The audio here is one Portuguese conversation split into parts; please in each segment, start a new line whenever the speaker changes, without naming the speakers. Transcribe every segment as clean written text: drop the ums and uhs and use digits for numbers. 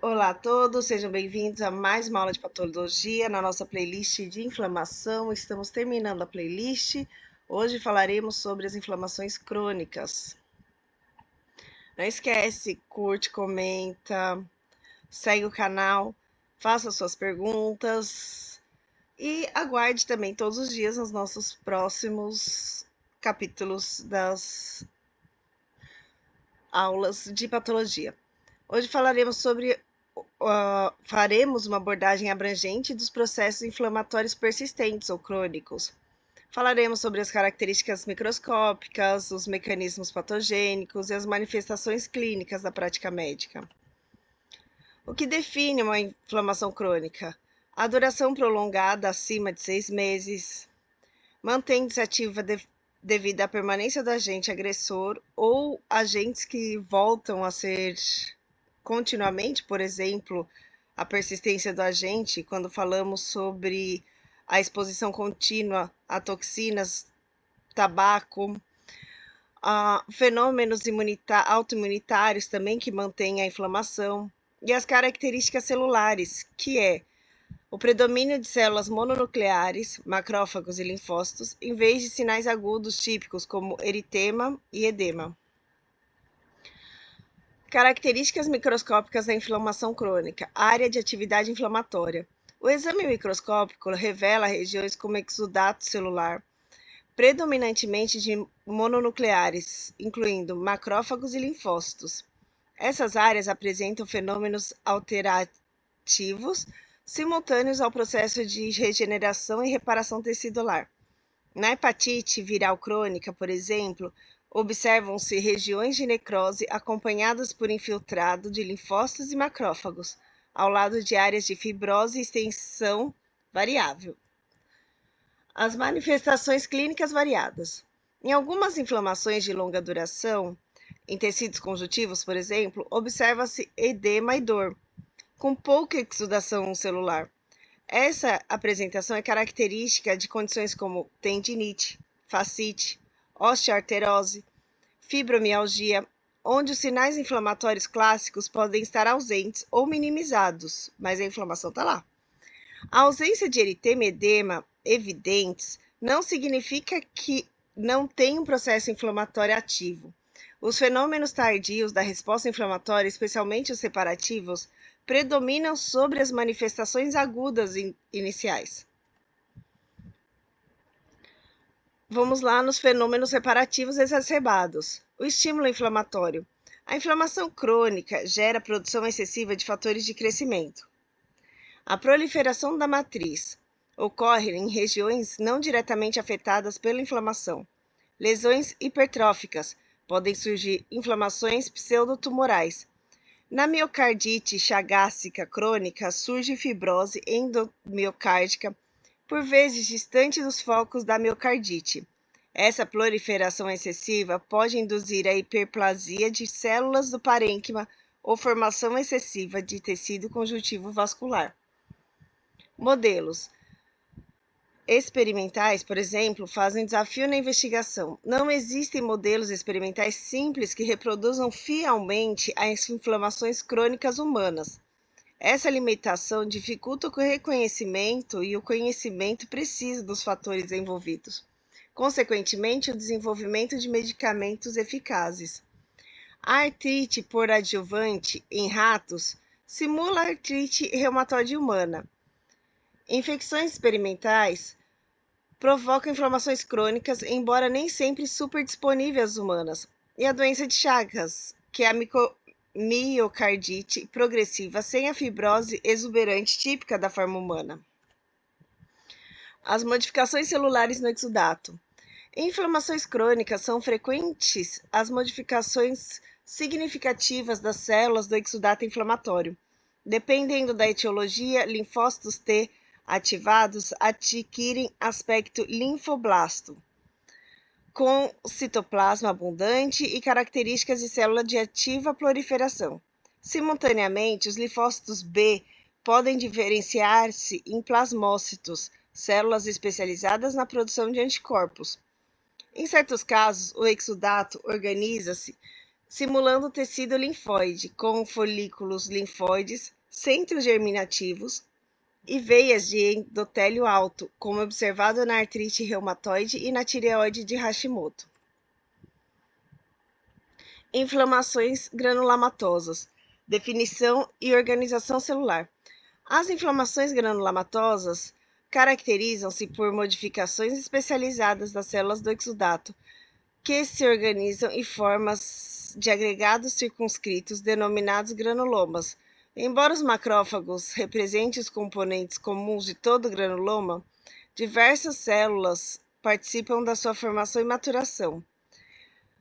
Olá a todos, sejam bem-vindos a mais uma aula de patologia na nossa playlist de inflamação. Estamos terminando a playlist. Hoje falaremos sobre as inflamações crônicas. Não esquece, curte, comenta, segue o canal, faça suas perguntas e aguarde também todos os dias os nossos próximos capítulos das aulas de patologia. Hoje faremos uma abordagem abrangente dos processos inflamatórios persistentes ou crônicos. Falaremos sobre as características microscópicas, os mecanismos patogênicos e as manifestações clínicas da prática médica. O que define uma inflamação crônica? A duração prolongada acima de 6 meses, mantém-se ativa devido à permanência do agente agressor ou agentes que voltam a ser continuamente, por exemplo, a persistência do agente, quando falamos sobre a exposição contínua a toxinas, tabaco, fenômenos autoimunitários também que mantêm a inflamação, e as características celulares, que é o predomínio de células mononucleares, macrófagos e linfócitos, em vez de sinais agudos típicos como eritema e edema. Características microscópicas da inflamação crônica. Área de atividade inflamatória. O exame microscópico revela regiões como exudato celular, predominantemente de mononucleares, incluindo macrófagos e linfócitos. Essas áreas apresentam fenômenos alterativos simultâneos ao processo de regeneração e reparação tecidular. Na hepatite viral crônica, por exemplo, observam-se regiões de necrose acompanhadas por infiltrado de linfócitos e macrófagos, ao lado de áreas de fibrose e extensão variável. As manifestações clínicas variadas. Em algumas inflamações de longa duração, em tecidos conjuntivos, por exemplo, observa-se edema e dor, com pouca exudação celular. Essa apresentação é característica de condições como tendinite, fascite, osteoartrose, fibromialgia, onde os sinais inflamatórios clássicos podem estar ausentes ou minimizados, mas a inflamação está lá. A ausência de eritema e edema evidentes não significa que não tem um processo inflamatório ativo. Os fenômenos tardios da resposta inflamatória, especialmente os separativos, predominam sobre as manifestações agudas iniciais. Vamos lá nos fenômenos reparativos exacerbados. O estímulo inflamatório. A inflamação crônica gera produção excessiva de fatores de crescimento. A proliferação da matriz ocorre em regiões não diretamente afetadas pela inflamação. Lesões hipertróficas. Podem surgir inflamações pseudotumorais. Na miocardite chagásica crônica, surge fibrose endomiocárdica, por vezes distante dos focos da miocardite. Essa proliferação excessiva pode induzir a hiperplasia de células do parênquima ou formação excessiva de tecido conjuntivo vascular. Modelos experimentais, por exemplo, fazem desafio na investigação. Não existem modelos experimentais simples que reproduzam fielmente as inflamações crônicas humanas. Essa limitação dificulta o reconhecimento e o conhecimento preciso dos fatores envolvidos. Consequentemente, o desenvolvimento de medicamentos eficazes. A artrite por adjuvante em ratos simula a artrite reumatoide humana. Infecções experimentais provocam inflamações crônicas, embora nem sempre superdisponíveis às humanas. E a doença de Chagas, que é a miocardite progressiva sem a fibrose exuberante típica da forma humana. As modificações celulares no exudato. Em inflamações crônicas são frequentes as modificações significativas das células do exudato inflamatório. Dependendo da etiologia, linfócitos T ativados adquirem aspecto linfoblasto, com citoplasma abundante e características de célula de ativa proliferação. Simultaneamente, os linfócitos B podem diferenciar-se em plasmócitos, células especializadas na produção de anticorpos. Em certos casos, o exudato organiza-se simulando tecido linfóide, com folículos linfóides, centros germinativos e veias de endotélio alto, como observado na artrite reumatoide e na tireoide de Hashimoto. Inflamações granulomatosas, definição e organização celular. As inflamações granulomatosas caracterizam-se por modificações especializadas das células do exudato, que se organizam em formas de agregados circunscritos denominados granulomas. Embora os macrófagos representem os componentes comuns de todo granuloma, diversas células participam da sua formação e maturação.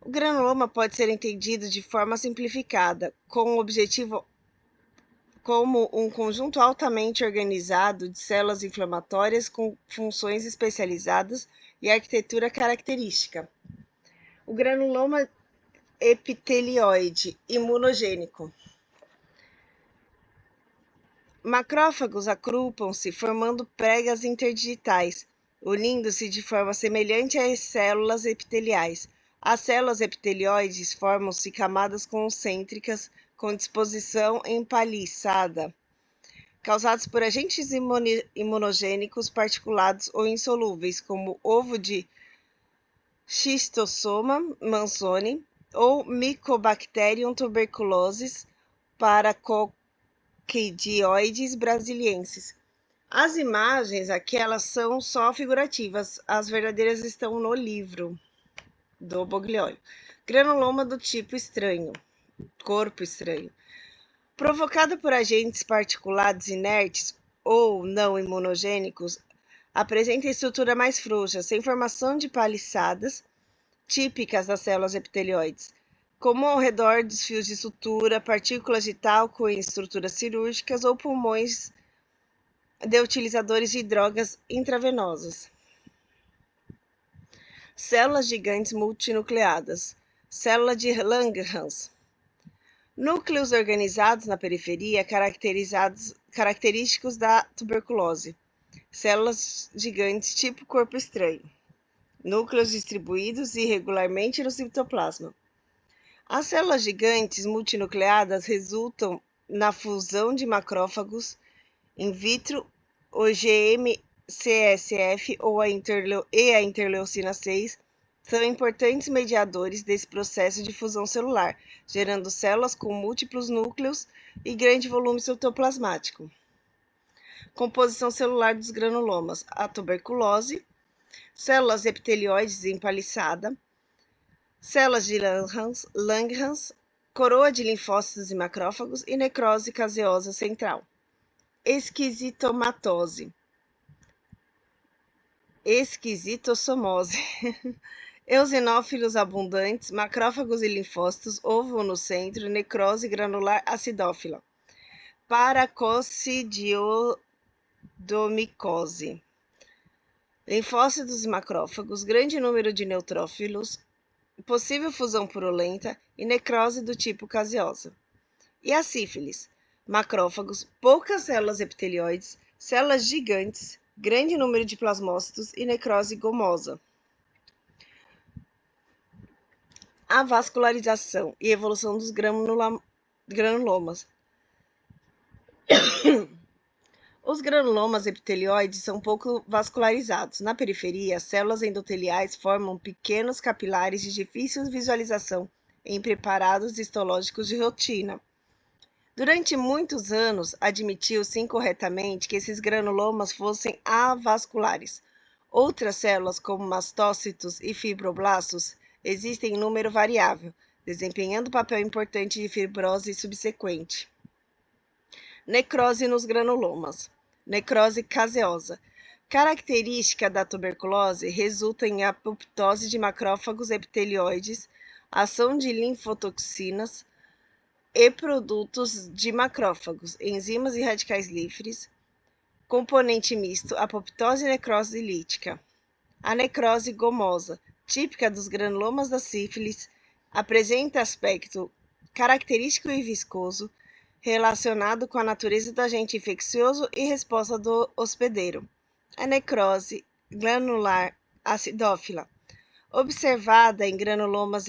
O granuloma pode ser entendido de forma simplificada, com o objetivo como um conjunto altamente organizado de células inflamatórias com funções especializadas e arquitetura característica. O granuloma epitelioide imunogênico. Macrófagos agrupam-se formando pregas interdigitais, unindo-se de forma semelhante às células epiteliais. As células epitelioides formam-se camadas concêntricas com disposição empaliçada, causados por agentes imunogênicos particulados ou insolúveis, como ovo de Schistosoma manzoni ou Mycobacterium tuberculosis paracoccidioides brasiliensis. As imagens aqui, elas são só figurativas, as verdadeiras estão no livro do Boglioli. Granuloma do tipo estranho, corpo estranho. Provocada por agentes particulados inertes ou não imunogênicos, apresenta estrutura mais frouxa, sem formação de paliçadas típicas das células epitelioides, como ao redor dos fios de sutura, partículas de talco em estruturas cirúrgicas ou pulmões de utilizadores de drogas intravenosas. Células gigantes multinucleadas. Célula de Langerhans. Núcleos organizados na periferia característicos da tuberculose. Células gigantes tipo corpo estranho. Núcleos distribuídos irregularmente no citoplasma. As células gigantes multinucleadas resultam na fusão de macrófagos in vitro, o GM-CSF e a interleucina 6 são importantes mediadores desse processo de fusão celular, gerando células com múltiplos núcleos e grande volume citoplasmático. Composição celular dos granulomas: a tuberculose, células epitelioides empaliçada, células de Langerhans, coroa de linfócitos e macrófagos e necrose caseosa central. Esquisitomatose. Esquisitossomose. Eosinófilos abundantes, macrófagos e linfócitos, ovo no centro, necrose granular acidófila. Paracoccidiodomicose. Linfócitos e macrófagos, grande número de neutrófilos, possível fusão purulenta e necrose do tipo caseosa. E a sífilis? Macrófagos, poucas células epitelioides, células gigantes, grande número de plasmócitos e necrose gomosa. A vascularização e evolução dos granulomas. Os granulomas epitelioides são pouco vascularizados. Na periferia, as células endoteliais formam pequenos capilares de difícil visualização em preparados histológicos de rotina. Durante muitos anos, admitiu-se incorretamente que esses granulomas fossem avasculares. Outras células, como mastócitos e fibroblastos, existem em número variável, desempenhando papel importante de fibrose subsequente. Necrose nos granulomas. Necrose caseosa. Característica da tuberculose resulta em apoptose de macrófagos epitelioides, ação de linfotoxinas e produtos de macrófagos, enzimas e radicais livres, componente misto, apoptose e necrose lítica. A necrose gomosa, típica dos granulomas da sífilis, apresenta aspecto característico e viscoso, relacionado com a natureza do agente infeccioso e resposta do hospedeiro. A necrose granular acidófila, observada em granulomas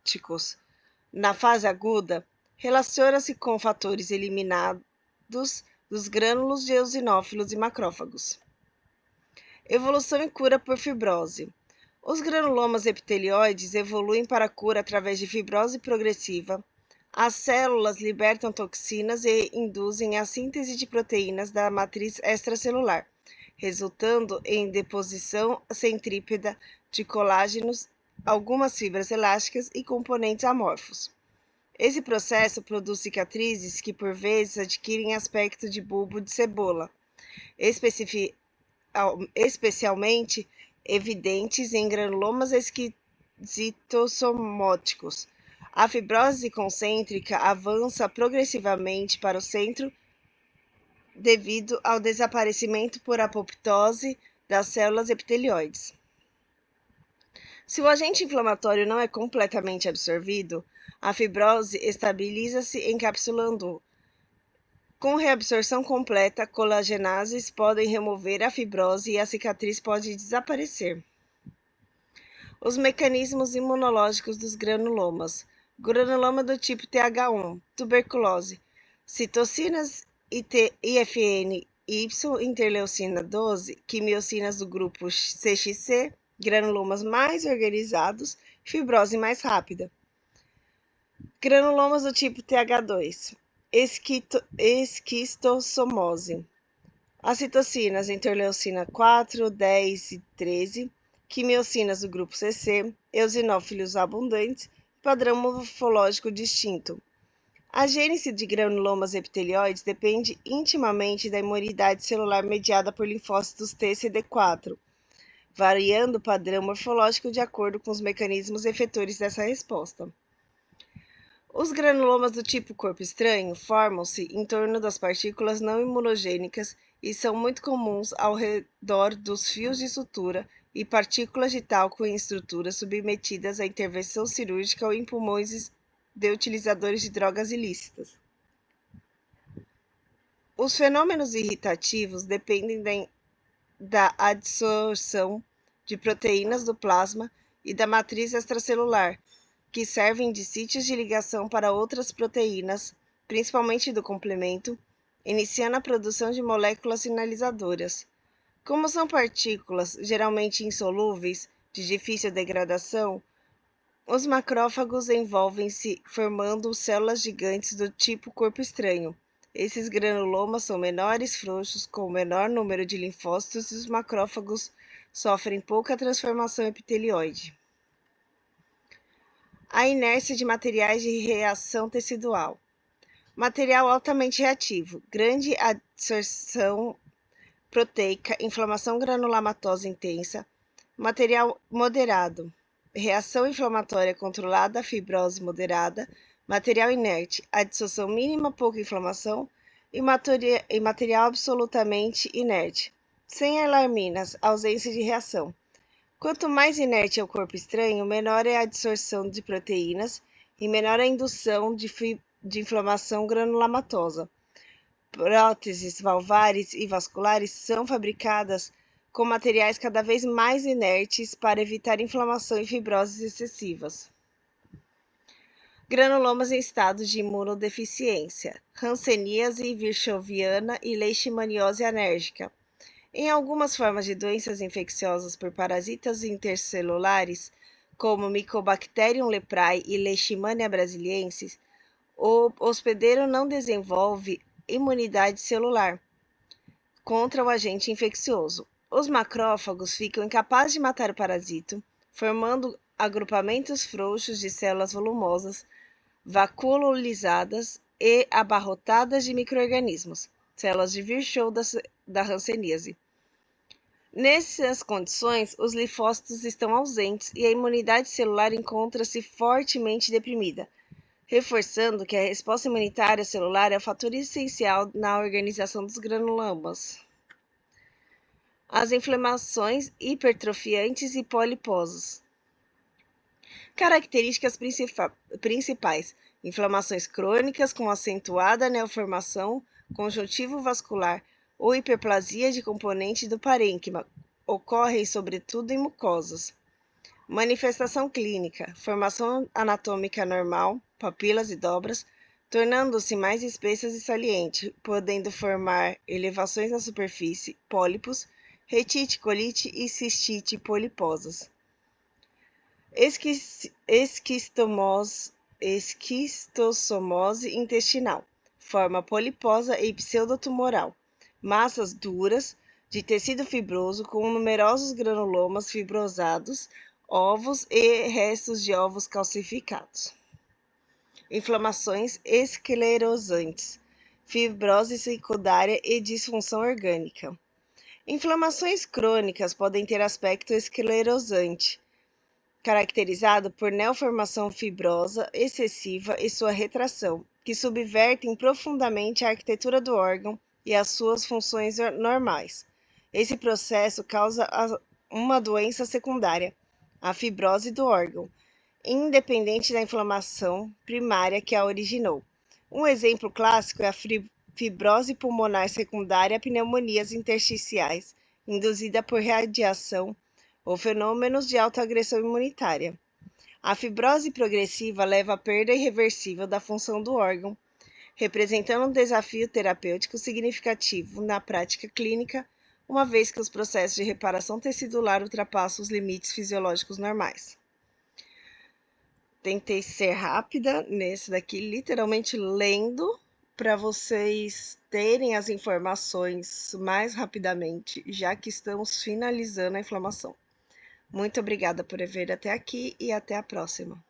osmóticos na fase aguda, relaciona-se com fatores eliminados dos grânulos de eosinófilos e macrófagos. Evolução e cura por fibrose. Os granulomas epitelioides evoluem para a cura através de fibrose progressiva. As células libertam toxinas e induzem a síntese de proteínas da matriz extracelular, resultando em deposição centrípeta de colágenos, algumas fibras elásticas e componentes amorfos. Esse processo produz cicatrizes que, por vezes, adquirem aspecto de bulbo de cebola, especialmente evidentes em granulomas esquisitossomóticos. A fibrose concêntrica avança progressivamente para o centro devido ao desaparecimento por apoptose das células epitelioides. Se o agente inflamatório não é completamente absorvido, a fibrose estabiliza-se encapsulando-o. Com reabsorção completa, colagenases podem remover a fibrose e a cicatriz pode desaparecer. Os mecanismos imunológicos dos granulomas. Granuloma do tipo TH1, tuberculose. Citocinas IFN, interleucina 12, quimiocinas do grupo CXC, granulomas mais organizados, fibrose mais rápida. Granulomas do tipo TH2, esquistossomose. As citocinas interleucina 4, 10 e 13, quimiocinas do grupo CC, eosinófilos abundantes, padrão morfológico distinto. A gênese de granulomas epitelioides depende intimamente da imunidade celular mediada por linfócitos T-CD4, variando o padrão morfológico de acordo com os mecanismos efetores dessa resposta. Os granulomas do tipo corpo estranho formam-se em torno das partículas não imunogênicas e são muito comuns ao redor dos fios de sutura e partículas de talco em estruturas submetidas à intervenção cirúrgica ou em pulmões de utilizadores de drogas ilícitas. Os fenômenos irritativos dependem da adsorção de proteínas do plasma e da matriz extracelular, que servem de sítios de ligação para outras proteínas, principalmente do complemento, iniciando a produção de moléculas sinalizadoras. Como são partículas geralmente insolúveis, de difícil degradação, os macrófagos envolvem-se formando células gigantes do tipo corpo estranho. Esses granulomas são menores, frouxos, com menor número de linfócitos e os macrófagos sofrem pouca transformação epitelioide. A inércia de materiais de reação tecidual. Material altamente reativo, grande adsorção proteica, inflamação granulomatosa intensa. Material moderado, reação inflamatória controlada, fibrose moderada. Material inerte, adsorção mínima, pouca inflamação. E material absolutamente inerte, sem alarminas, ausência de reação. Quanto mais inerte é o corpo estranho, menor é a adsorção de proteínas e menor a indução de inflamação granulomatosa. Próteses valvares e vasculares são fabricadas com materiais cada vez mais inertes para evitar inflamação e fibroses excessivas. Granulomas em estado de imunodeficiência, hanseníase virchoviana e leishmaniose alérgica. Em algumas formas de doenças infecciosas por parasitas intercelulares, como Mycobacterium leprae e Leishmania brasiliensis, o hospedeiro não desenvolve imunidade celular contra o agente infeccioso. Os macrófagos ficam incapazes de matar o parasito, formando agrupamentos frouxos de células volumosas, vacuolizadas e abarrotadas de micro-organismos, células de Virchow da hanseníase. Nessas condições, os linfócitos estão ausentes e a imunidade celular encontra-se fortemente deprimida, reforçando que a resposta imunitária celular é o fator essencial na organização dos granulomas. As inflamações hipertrofiantes e poliposos. Características principais: inflamações crônicas com acentuada neoformação, conjuntivo vascular ou hiperplasia de componente do parênquima, ocorrem sobretudo em mucosas. Manifestação clínica: formação anatômica normal, papilas e dobras, tornando-se mais espessas e salientes, podendo formar elevações na superfície, pólipos, retite, colite e cistite poliposas. Esquistossomose intestinal: forma poliposa e pseudotumoral, massas duras, de tecido fibroso com numerosos granulomas fibrosados, ovos e restos de ovos calcificados. Inflamações esclerosantes: fibrose secundária e disfunção orgânica. Inflamações crônicas podem ter aspecto esclerosante, caracterizado por neoformação fibrosa excessiva e sua retração, que subvertem profundamente a arquitetura do órgão e as suas funções normais. Esse processo causa uma doença secundária, a fibrose do órgão, independente da inflamação primária que a originou. Um exemplo clássico é a fibrose pulmonar secundária a pneumonias intersticiais, induzida por radiação ou fenômenos de autoagressão imunitária. A fibrose progressiva leva à perda irreversível da função do órgão, representando um desafio terapêutico significativo na prática clínica, uma vez que os processos de reparação tecidular ultrapassam os limites fisiológicos normais. Tentei ser rápida nesse daqui, literalmente lendo, para vocês terem as informações mais rapidamente, já que estamos finalizando a inflamação. Muito obrigada por ver até aqui e até a próxima.